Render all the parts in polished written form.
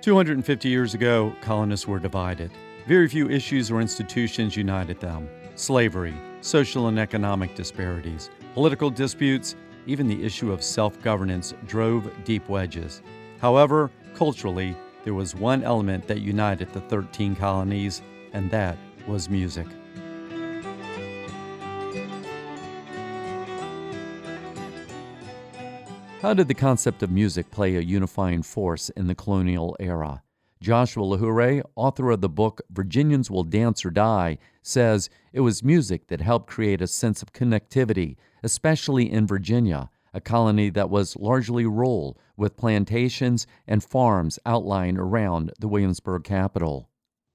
250 years ago, colonists were divided. Very few issues or institutions united them. Slavery, social and economic disparities, political disputes, even the issue of self-governance drove deep wedges. However, culturally, there was one element that united the 13 colonies, and that was music. How did the concept of music play a unifying force in the colonial era? Joshua LaHoure, author of the book Virginians Will Dance or Die, says it was music that helped create a sense of connectivity, especially in Virginia, a colony that was largely rural, with plantations and farms outlying around the Williamsburg capital.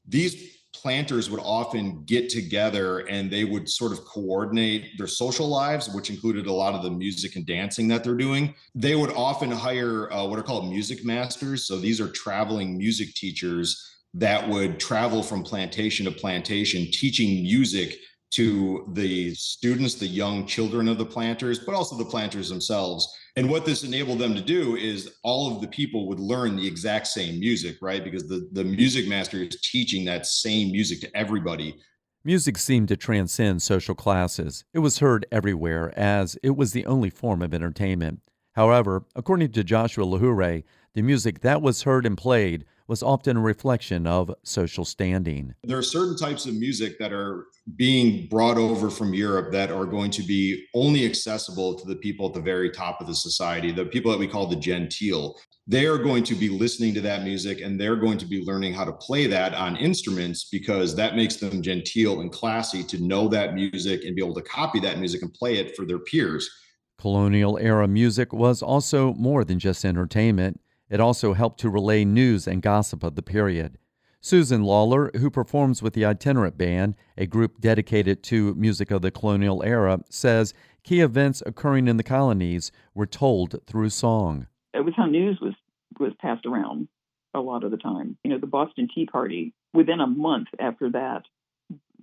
These planters would often get together and they would sort of coordinate their social lives, which included a lot of the music and dancing that they're doing. They would often hire what are called music masters. So these are traveling music teachers that would travel from plantation to plantation, teaching music to the students, the young children of the planters, but also the planters themselves. And what this enabled them to do is all of the people would learn the exact same music, right? Because the music master is teaching that same music to everybody. Music seemed to transcend social classes. It was heard everywhere, as it was the only form of entertainment. However, according to Joshua LaHoure, the music that was heard and played was often a reflection of social standing. There are certain types of music that are being brought over from Europe that are going to be only accessible to the people at the very top of the society, the people that we call the genteel. They are going to be listening to that music and they're going to be learning how to play that on instruments because that makes them genteel and classy to know that music and be able to copy that music and play it for their peers. Colonial-era music was also more than just entertainment. It also helped to relay news and gossip of the period. Susan Lawler, who performs with the Itinerant Band, a group dedicated to music of the colonial era, says key events occurring in the colonies were told through song. It was how news was passed around a lot of the time. The Boston Tea Party, within a month after that,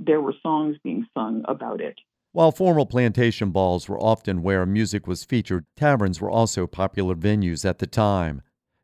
there were songs being sung about it. While formal plantation balls were often where music was featured, taverns were also popular venues at the time.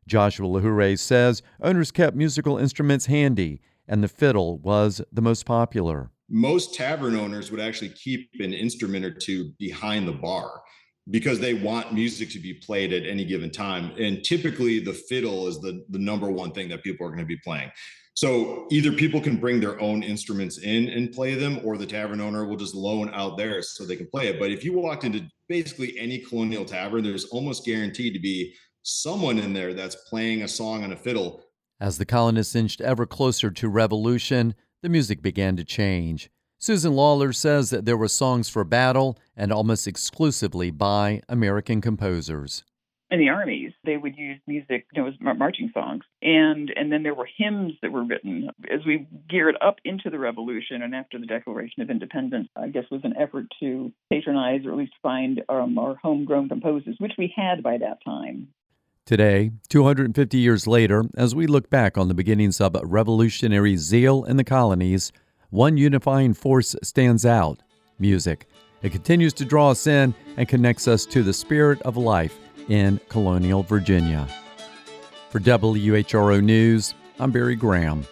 Joshua LaHoure says owners kept musical instruments handy, and the fiddle was the most popular. Most tavern owners would actually keep an instrument or two behind the bar because they want music to be played at any given time. And typically the fiddle is the number one thing that people are going to be playing. So either people can bring their own instruments in and play them, or the tavern owner will just loan out theirs so they can play it. But if you walked into basically any colonial tavern, there's almost guaranteed to be someone in there that's playing a song on a fiddle. As the colonists inched ever closer to revolution, the music began to change. Susan Lawler says that there were songs for battle and almost exclusively by American composers. In the armies, they would use music, as marching songs. And then there were hymns that were written. As we geared up into the revolution and after the Declaration of Independence, I guess was an effort to patronize or at least find our homegrown composers, which we had by that time. Today, 250 years later, as we look back on the beginnings of revolutionary zeal in the colonies, one unifying force stands out: music. It continues to draw us in and connects us to the spirit of life in colonial Virginia. For WHRO News, I'm Barry Graham.